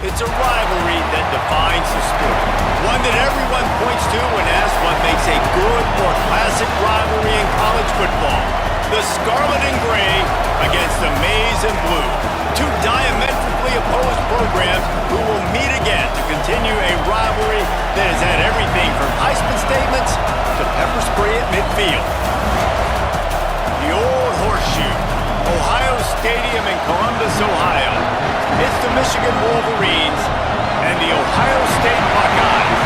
It's a rivalry that defines the sport. One that everyone points to when asked what makes a good or classic rivalry in college football. The Scarlet and Gray against the Maize and Blue. Two diametrically opposed programs who will meet again to continue a rivalry that has had everything from Heisman statements to pepper spray at midfield. The old horseshoe, Ohio Stadium in Columbus, Ohio. It's the Michigan Wolverines and the Ohio State Buckeyes.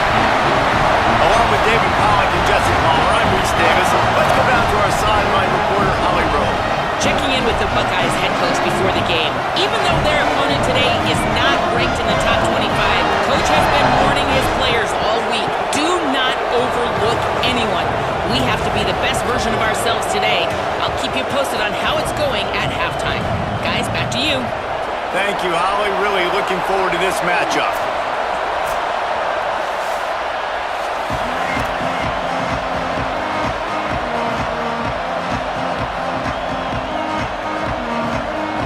Along with David Pollack and Jesse Palmer, I'm Reese Davis. Let's go down to our sideline reporter, Holly Rowe. Checking in with the Buckeyes head coach before the game. Even though their opponent today is not ranked in the top 25, coach has been warning his players all week. Do not overlook anyone. We have to be the best version of ourselves today. I'll keep you posted on how it's going at halftime. Guys, back to you. Thank you, Holly. Really looking forward to this matchup.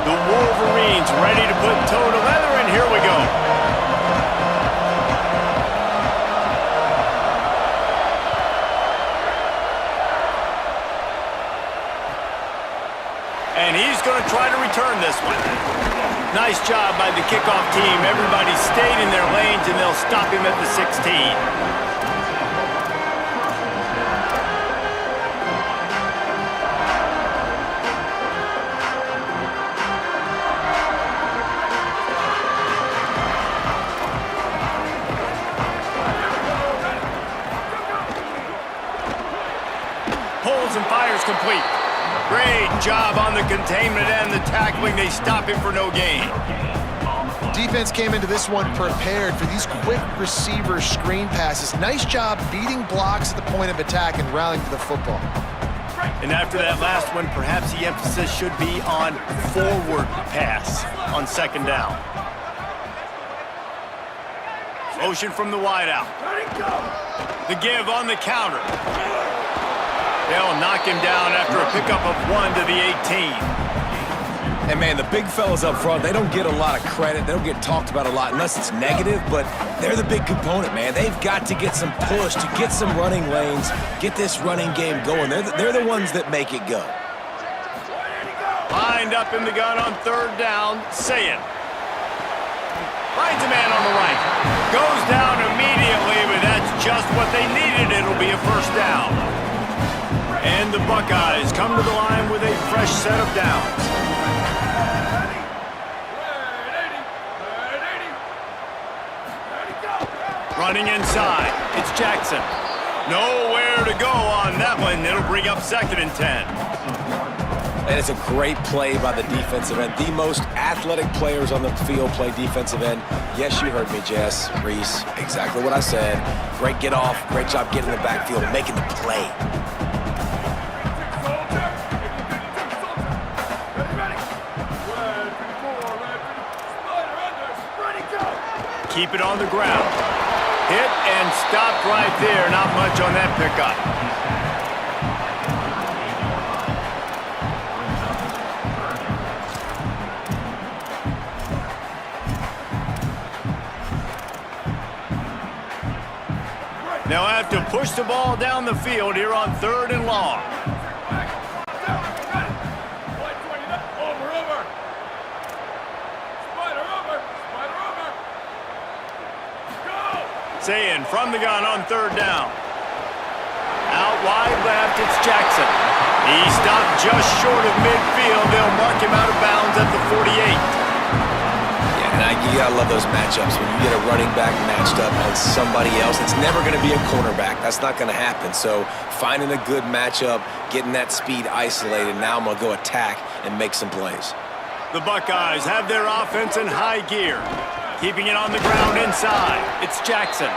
The Wolverines ready to put toe to leather, and here we go. And he's going to try to return this one. Nice job by the kickoff team. Everybody stayed in their lanes, and they'll stop him at the 16. Pulls and fires complete. Great job on the containment and the tackling. They stop him for no gain. Defense came into this one prepared for these quick receiver screen passes. Nice job beating blocks at the point of attack and rallying to the football. And after that last one, perhaps the emphasis should be on forward pass on second down. Motion from the wideout. The give on the counter. They'll knock him down after a pickup of 1 to the 18. And, man, the big fellas up front, they don't get a lot of credit. They don't get talked about a lot unless it's negative, but they're the big component, man. They've got to get some push, to get some running lanes, get this running game going. They're the ones that make it go. Lined up in the gun on third down, Sayin. Finds a man on the right. Goes down immediately, but that's just what they needed. It'll be a first down. And the Buckeyes come to the line with a fresh set of downs. Running inside, it's Jackson. Nowhere to go on that one. It'll bring up 2nd and 10. And it's a great play by the defensive end. The most athletic players on the field play defensive end. Yes, you heard me, Jess, Reese. Exactly what I said. Great get off. Great job getting in the backfield and making the play. Keep it on the ground. Hit and stopped right there. Not much on that pickup. Now have to push the ball down the field here on 3rd and long. Sayin from the gun on 3rd down. Out wide left, it's Jackson. He stopped just short of midfield. They'll mark him out of bounds at the 48. Yeah, and you gotta love those matchups. When you get a running back matched up on somebody else, it's never gonna be a cornerback. That's not gonna happen. So finding a good matchup, getting that speed isolated, now I'm gonna go attack and make some plays. The Buckeyes have their offense in high gear. Keeping it on the ground inside, it's Jackson.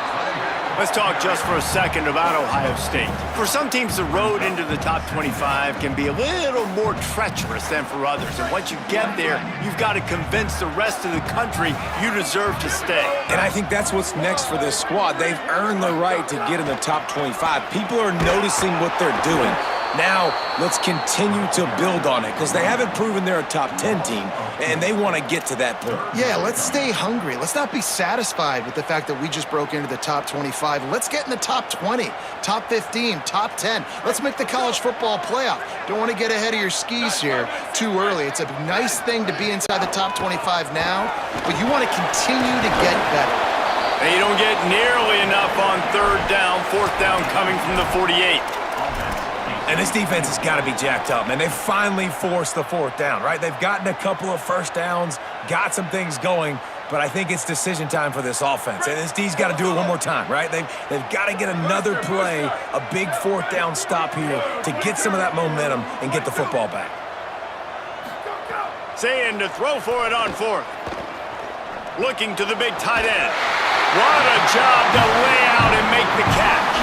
Let's talk just for a second about Ohio State. For some teams, the road into the top 25 can be a little more treacherous than for others. And once you get there, you've got to convince the rest of the country you deserve to stay. And I think that's what's next for this squad. They've earned the right to get in the top 25. People are noticing what they're doing. Now, let's continue to build on it because they haven't proven they're a top 10 team, and they want to get to that point. Yeah, let's stay hungry. Let's not be satisfied with the fact that we just broke into the top 25. Let's get in the top 20, top 15, top 10. Let's make the college football playoff. Don't want to get ahead of your skis here too early. It's a nice thing to be inside the top 25 now, but you want to continue to get better. They don't get nearly enough on third down, fourth down coming from the 48. And this defense has got to be jacked up, man. They finally forced the fourth down, right? They've gotten a couple of first downs, got some things going, but I think it's decision time for this offense. And this D's got to do it one more time, right? They've got to get another play, a big fourth down stop here to get some of that momentum and get the football back. Saying to throw for it on fourth. Looking to the big tight end. What a job to lay out and make the catch.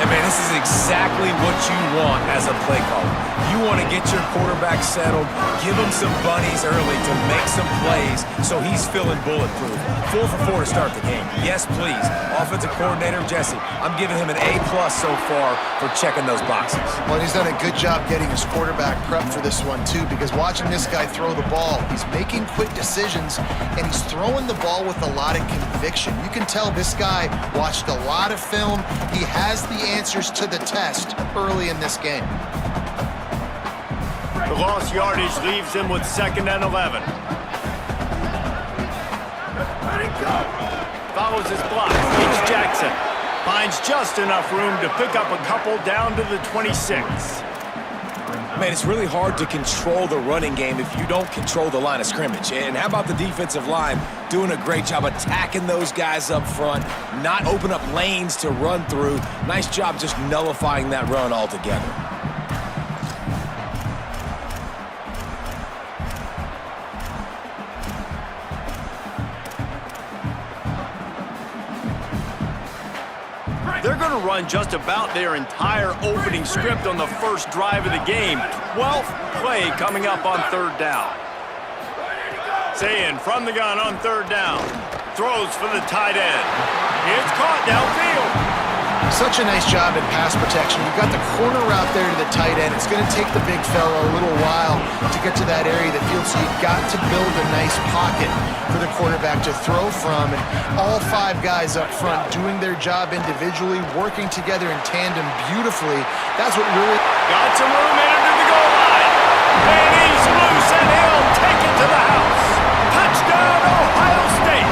And, man, this is exactly what you want as a play caller. You want to get your quarterback settled, give him some bunnies early to make some plays so he's feeling bulletproof. 4 for 4 to start the game. Yes, please. Offensive coordinator Jesse, I'm giving him an A+ so far for checking those boxes. Well, he's done a good job getting his quarterback prepped for this one, too, because watching this guy throw the ball, he's making quick decisions, and he's throwing the ball with a lot of conviction. You can tell this guy watched a lot of film. He has the answers to the test early in this game. The lost yardage leaves him with 2nd and 11. Follows his block. H. Jackson finds just enough room to pick up a couple down to the 26. Man, it's really hard to control the running game if you don't control the line of scrimmage. And how about the defensive line doing a great job attacking those guys up front, not open up lanes to run through. Nice job just nullifying that run altogether. They're going to run just about their entire opening script on the first drive of the game. 12th play coming up on third down. Saying from the gun on third down. Throws for the tight end. It's caught downfield. Such a nice job in pass protection. You've got the corner route there to the tight end. It's going to take the big fella a little while to get to that area of the field, so you've got to build a nice pocket for the quarterback to throw from. And all 5 guys up front doing their job individually, working together in tandem beautifully. That's what really... Got some room in under the goal line. And he's loose, and he'll take it to the house. Touchdown, Ohio State.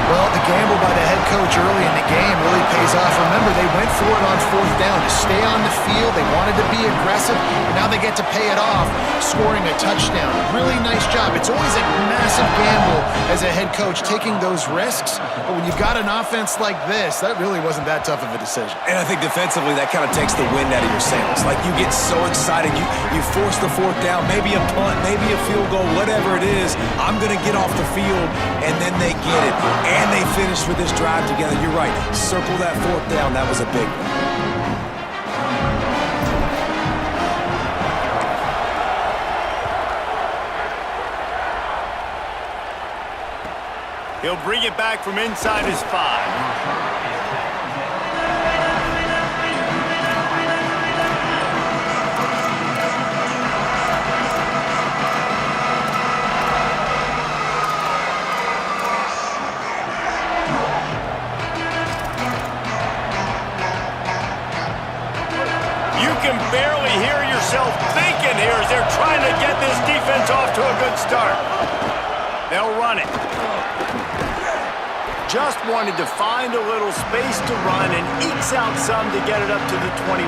Well, the gamble by the head coach early in the game really pays off. Remember, they went for it on fourth down to stay on the field. They wanted to be aggressive, and now they get to pay it off, scoring a touchdown. Really nice job. It's always a massive gamble as a head coach taking those risks, but when you've got an offense like this, that really wasn't that tough of a decision. And I think defensively, that kind of takes the wind out of your sails. Like, you get so excited. You force the fourth down, maybe a punt, maybe a field goal, whatever it is. I'm going to get off the field, and then they get it. And they finished with this drive together. You're right. Circle that fourth down. That was a big one. He'll bring it back from inside his 5. Barely hear yourself thinking here as they're trying to get this defense off to a good start. They'll run it. Just wanted to find a little space to run and ekes out some to get it up to the 21.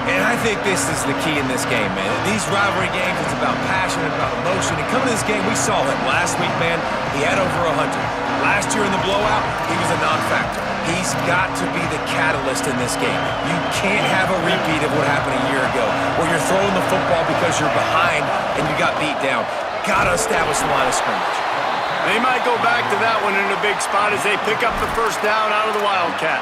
And I think this is the key in this game, man. These rivalry games, it's about passion, about emotion. And coming to this game, we saw him last week, man. He had over 100. Last year in the blowout, he was a non-factor. He's got to be the catalyst in this game. You can't have a repeat of what happened a year ago, where you're throwing the football because you're behind and you got beat down. Got to establish the line of scrimmage. They might go back to that one in a big spot as they pick up the first down out of the Wildcat.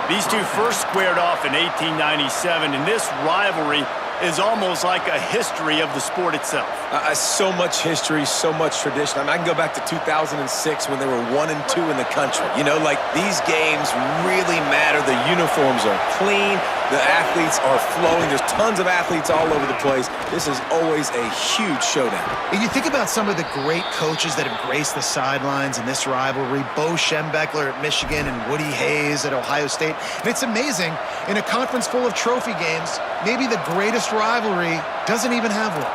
These two first squared off in 1897, and this rivalry is almost like a history of the sport itself. So much history, so much tradition. I mean, I can go back to 2006 when they were 1-2 in the country. You know, like, these games really matter. The uniforms are clean. The athletes are flowing. There's tons of athletes all over the place. This is always a huge showdown. And you think about some of the great coaches that have graced the sidelines in this rivalry. Bo Schembechler at Michigan and Woody Hayes at Ohio State. And it's amazing, in a conference full of trophy games, maybe the greatest rivalry doesn't even have one.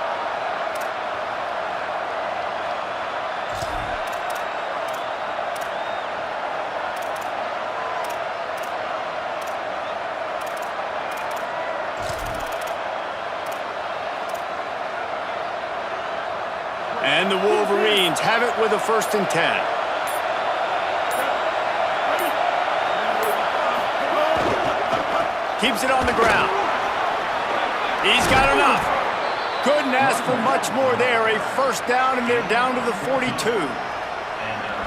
And the Wolverines have it with a 1st and 10. Keeps it on the ground. He's got enough. Couldn't ask for much more there. A 1st down, and they're down to the 42.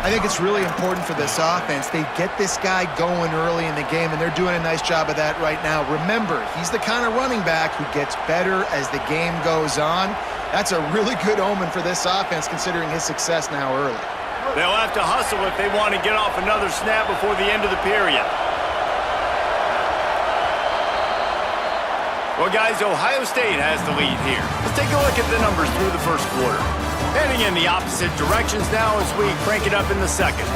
I think it's really important for this offense. They get this guy going early in the game, and they're doing a nice job of that right now. Remember, he's the kind of running back who gets better as the game goes on. That's a really good omen for this offense, considering his success now early. They'll have to hustle if they want to get off another snap before the end of the period. Well, guys, Ohio State has the lead here. Let's take a look at the numbers through the 1st quarter. Heading in the opposite directions now as we crank it up in the 2nd.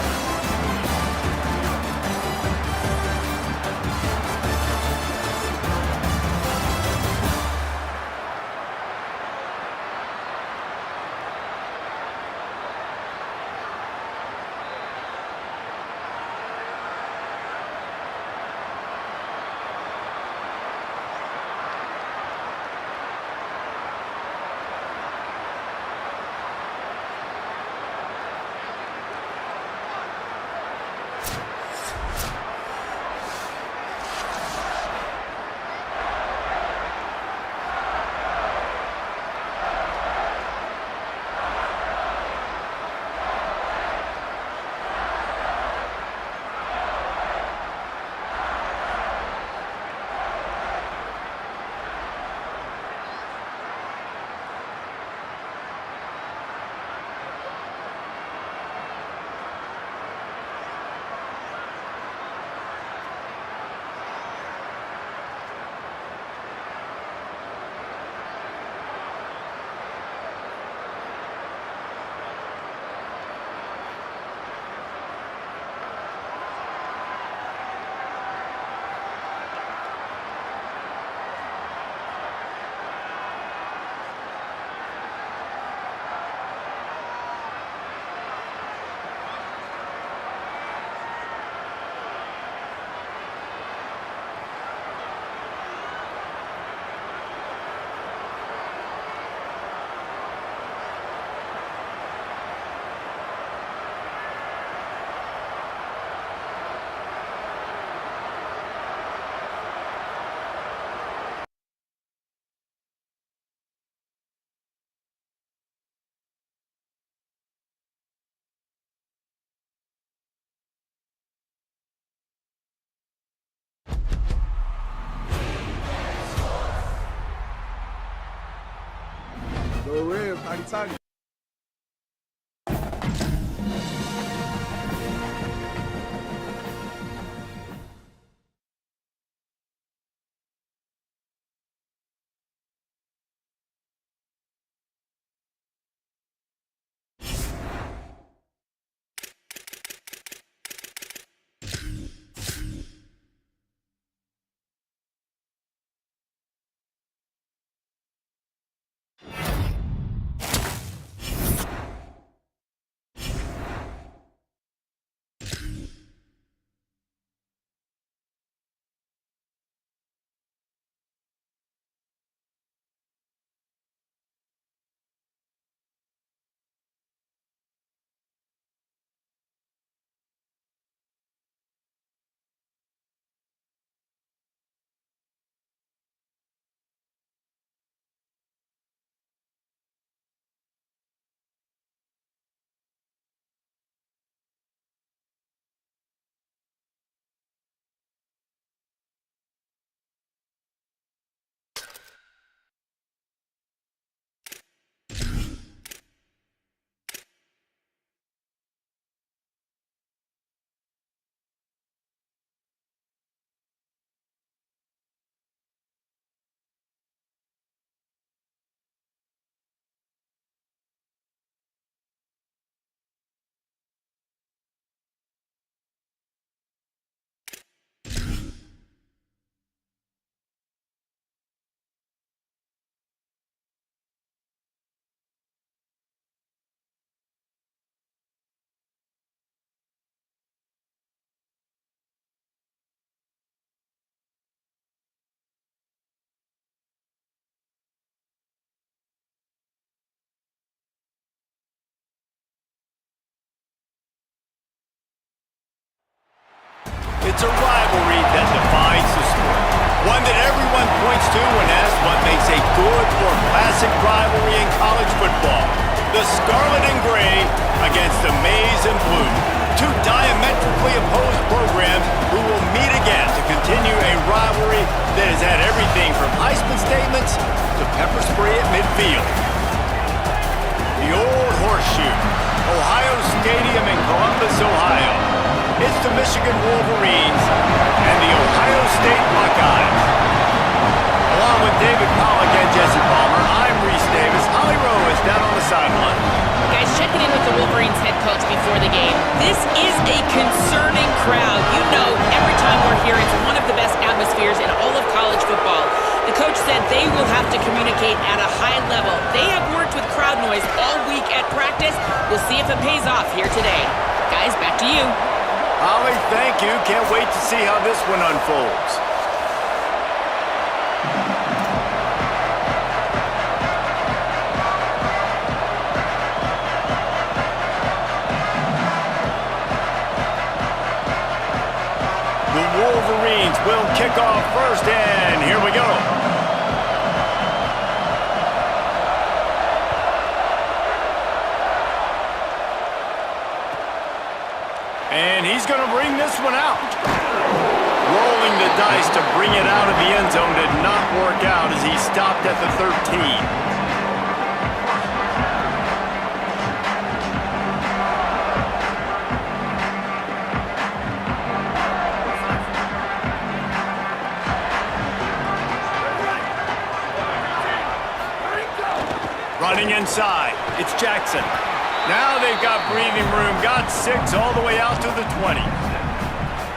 Go Red, party time. It's a rivalry that defines the sport. One that everyone points to when asked what makes a good or classic rivalry in college football. The Scarlet and Gray against the Maize and Blue. Two diametrically opposed programs who will meet again to continue a rivalry that has had everything from Heisman statements to pepper spray at midfield. The old horseshoe, Ohio Stadium in Columbus, Ohio. It's the Michigan Wolverines and the Ohio State Buckeyes. Along with David Pollack and Jesse Palmer, I'm Reese Davis. Holly Rowe is down on the sideline. Guys, checking in with the Wolverines head coach before the game. This is a concerning crowd. You know, every time we're here, it's one of the best atmospheres in all of college football. The coach said they will have to communicate at a high level. They have worked with crowd noise all week at practice. We'll see if it pays off here today. Guys, back to you. Holly, thank you. Can't wait to see how this one unfolds. The Wolverines will kick off first, and here we go. And he's going to bring this one out. Rolling the dice to bring it out of the end zone did not work out as he stopped at the 13. Running inside, it's Jackson. Now they've got breathing room, got 6 all the way out to the 20.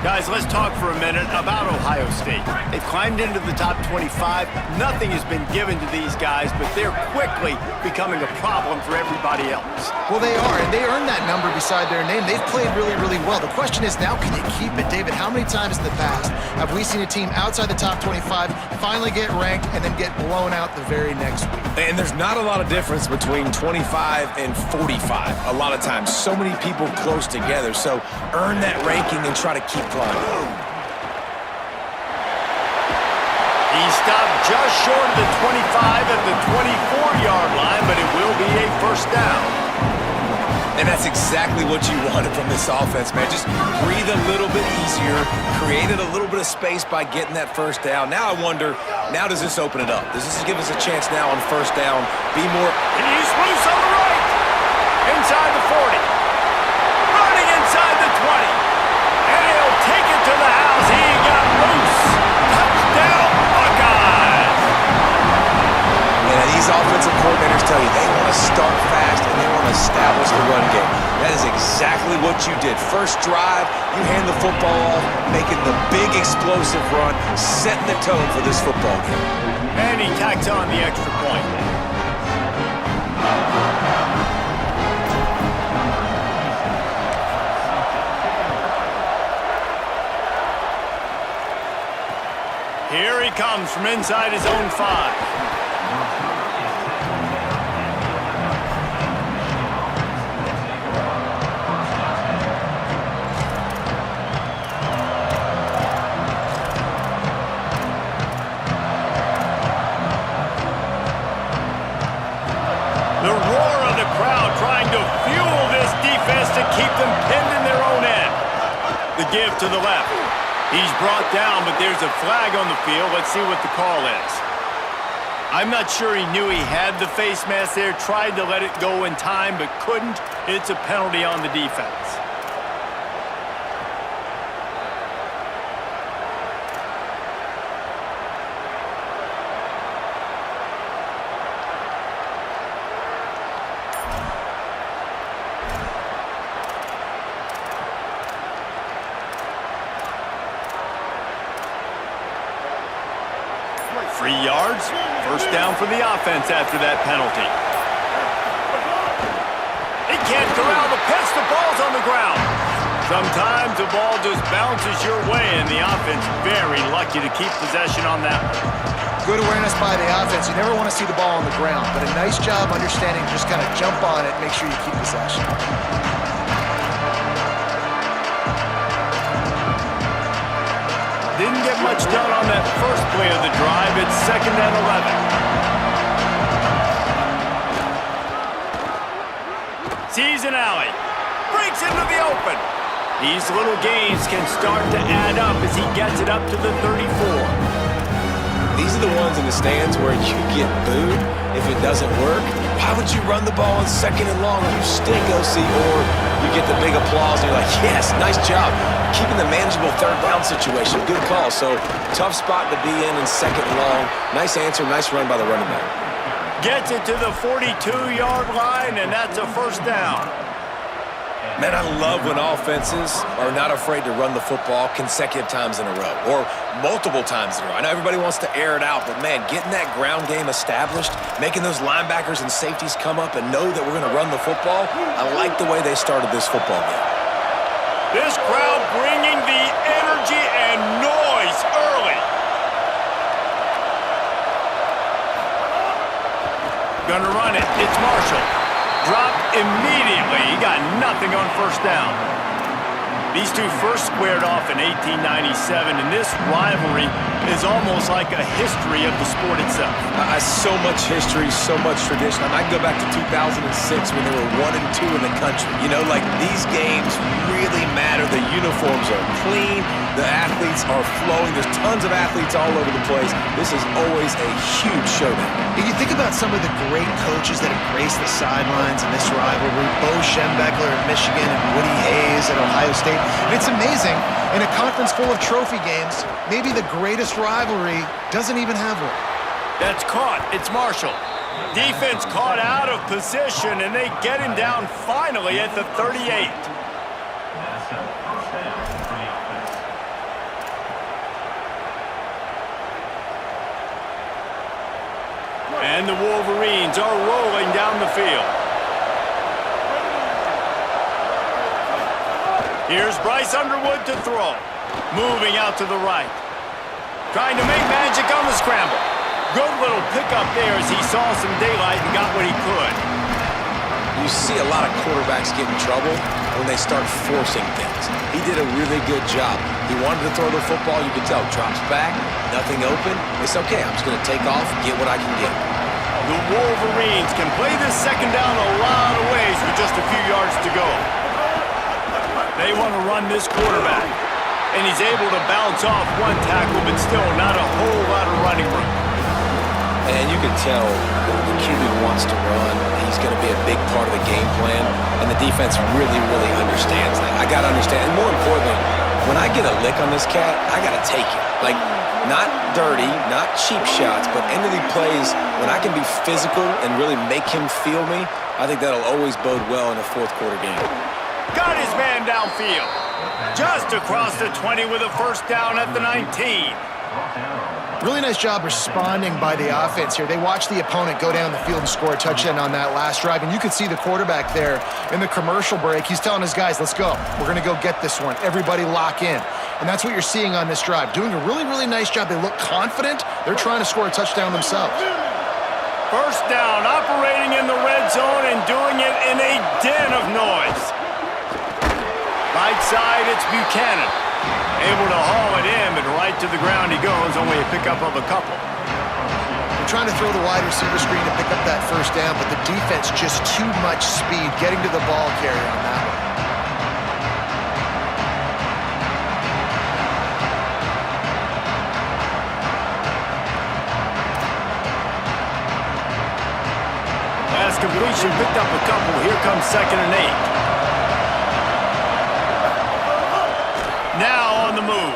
Guys, let's talk for a minute about Ohio State. They've climbed into the top 25. Nothing has been given to these guys, but they're quickly becoming a problem for everybody else. Well, they are, and they earned that number beside their name. They've played really, really well. The question is, now can they keep it? David, how many times in the past have we seen a team outside the top 25 finally get ranked and then get blown out the very next week? And there's not a lot of difference between 25 and 45. A lot of times, so many people close together. So earn that ranking and try to keep climbing. He stopped just short of the 25 at the 24-yard line, but it will be a first down. And that's exactly what you wanted from this offense, man. Just breathe a little bit easier, created a little bit of space by getting that first down. Now I wonder, now does this open it up? Does this give us a chance now on first down? Be more... And he's loose on the right. Inside the 40. Running inside the 20. And he'll take it to the house. He got loose. Touchdown, Buckeyes. Yeah, these offensive coordinators tell you they want to start fast and they want to establish the run game. That is exactly what you did. First drive, you hand the football off, making the big explosive run, setting the tone for this football game. And he tacks on the extra point. Here he comes from inside his own 5. The roar of the crowd trying to fuel this defense to keep them pinned in their own end. The give to the left. He's brought down, but there's a flag on the field. Let's see what the call is. I'm not sure he knew he had the face mask there, tried to let it go in time, but couldn't. It's a penalty on the defense. Free yards, first down for the offense after that penalty. He can't corral the pitch, the ball's on the ground. Sometimes the ball just bounces your way, and the offense very lucky to keep possession on that one. Good awareness by the offense. You never want to see the ball on the ground, but a nice job understanding just kind of jump on it, make sure you keep possession. get much done on that first play of the drive. It's 2nd and 11. Sees an alley. Breaks into the open. These little gains can start to add up as he gets it up to the 34. These are the ones in the stands where you get booed if it doesn't work. Why would you run the ball on 2nd and long? You stink, OC, or you get the big applause and you're like, yes, nice job. Keeping the manageable 3rd down situation. Good call. So tough spot to be in 2nd and long. Nice answer, nice run by the running back. Gets it to the 42-yard line, and that's a 1st down. Man, I love when offenses are not afraid to run the football consecutive times in a row or multiple times in a row. I know everybody wants to air it out, but man, getting that ground game established, making those linebackers and safeties come up and know that we're going to run the football, I like the way they started this football game. This crowd bringing the energy and noise early. Gonna run it. It's Marshall. Dropped immediately. He got nothing on 1st down. These two first squared off in 1897, and this rivalry is almost like a history of the sport itself. So much history, so much tradition. I can go back to 2006 when they were 1 and 2 in the country. You know, like these games really matter. The uniforms are clean. The athletes are flowing. There's tons of athletes all over the place. This is always a huge showdown. You think about some of the great coaches that have graced the sidelines in this rivalry. Bo Schembechler at Michigan and Woody Hayes at Ohio State. And it's amazing, in a conference full of trophy games, maybe the greatest rivalry doesn't even have one. That's caught. It's Marshall. Defense caught out of position, and they get him down finally at the 38. And the Wolverines are rolling down the field. Here's Bryce Underwood to throw. Moving out to the right. Trying to make magic on the scramble. Good little pickup there as he saw some daylight and got what he could. You see a lot of quarterbacks get in trouble when they start forcing things. He did a really good job. He wanted to throw the football. You could tell. Drops back, nothing open. It's okay. I'm just going to take off, get what I can get. The Wolverines can play this 2nd down a lot of ways with just a few yards to go. They want to run this quarterback, and he's able to bounce off one tackle, but still not a whole lot of running room. And you can tell the QB wants to run. He's going to be a big part of the game plan, and the defense really, really understands that. I got to understand, and more importantly, when I get a lick on this cat, I got to take it. Like, not dirty, not cheap shots, but end of the plays, when I can be physical and really make him feel me, I think that'll always bode well in a 4th quarter game. Got his man downfield. Just across the 20 with a 1st down at the 19. Really nice job responding by the offense here. They watched the opponent go down the field and score a touchdown on that last drive, and you could see the quarterback there in the commercial break. He's telling his guys, let's go. We're going to go get this one. Everybody lock in. And that's what you're seeing on this drive. Doing a really, really nice job. They look confident. They're trying to score a touchdown themselves. 1st down, operating in the red zone and doing it in a den of noise. Right side, it's Buchanan. Able to haul it in, but right to the ground he goes, only a pickup of a couple. They're trying to throw the wide receiver screen to pick up that 1st down, but the defense just too much speed getting to the ball carrier on that one. Last completion picked up a couple. Here comes 2nd and 8. Now on the move.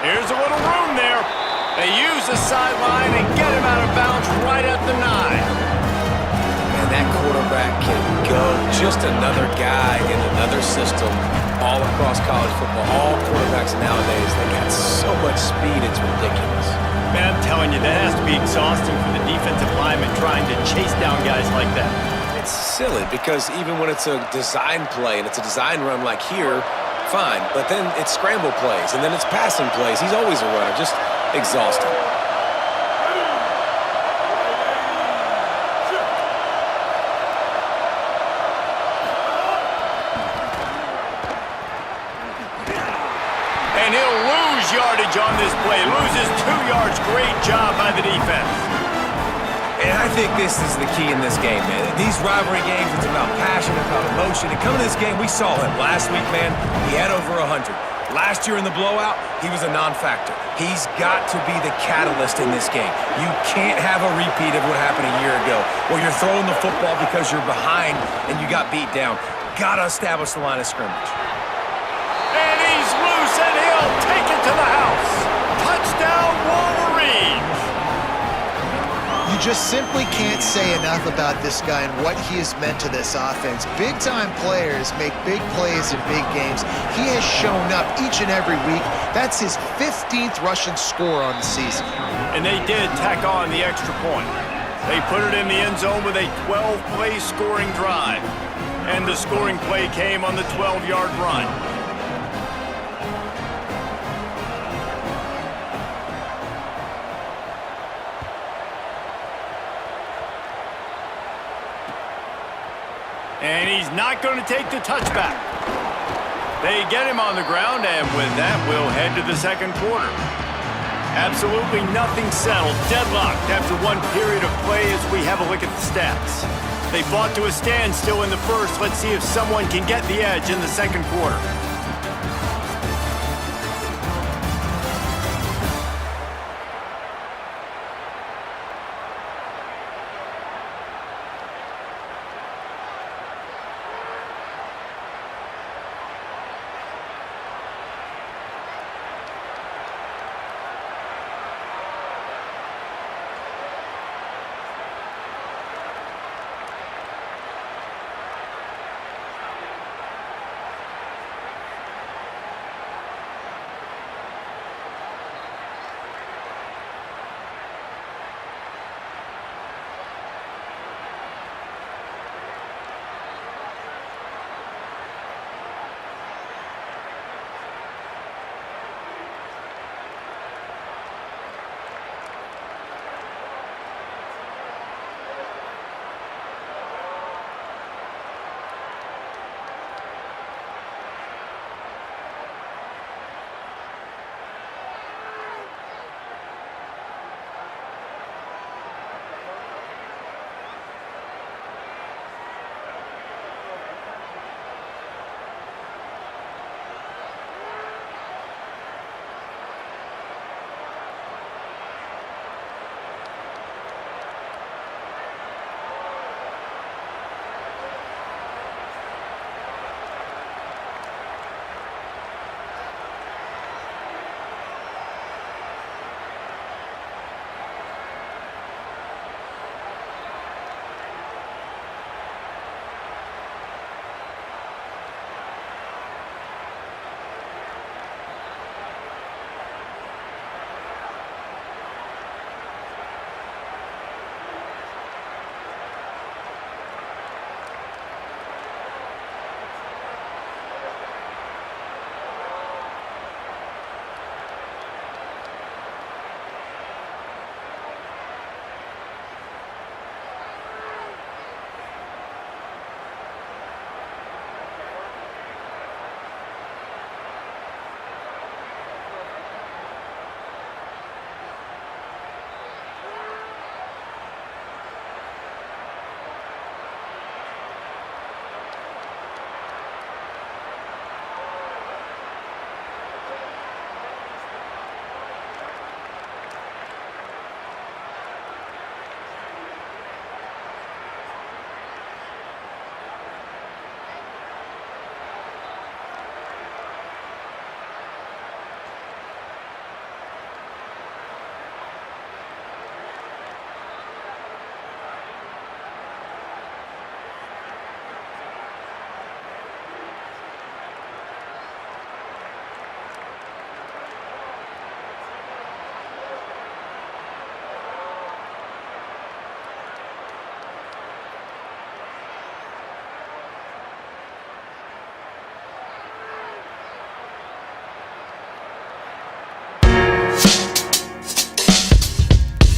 Here's a little room there. They use the sideline and get him out of bounds right at the 9. Man, that quarterback can go. Just another guy in another system all across college football. All quarterbacks nowadays, they got so much speed, it's ridiculous. Man, I'm telling you, that has to be exhausting for the defensive lineman trying to chase down guys like that. It's silly because even when it's a design play and it's a design run like here, fine, but then it's scramble plays, and then it's passing plays. He's always a runner, just exhausting. And he'll lose yardage advantage on this play. Loses 2 yards. Great job by the defense. And I think this is the key in this game, man. These rivalry games, it's about passion, about emotion. And coming to this game, we saw him last week, man. He had over 100. Last year in the blowout, he was a non-factor. He's got to be the catalyst in this game. You can't have a repeat of what happened a year ago, where you're throwing the football because you're behind and you got beat down. Got to establish the line of scrimmage. And he's loose, and he'll take it to the house. Touchdown, Wolverines! You just simply can't say enough about this guy and what he has meant to this offense. Big-time players make big plays in big games. He has shown up each and every week. That's his 15th rushing score on the season. And they did tack on the extra point. They put it in the end zone with a 12-play scoring drive. And the scoring play came on the 12-yard run. And he's not going to take the touchback. They get him on the ground, and with that, we'll head to the second quarter. Absolutely nothing settled, deadlocked after one period of play as we have a look at the stats. They fought to a standstill in the first. Let's see if someone can get the edge in the second quarter.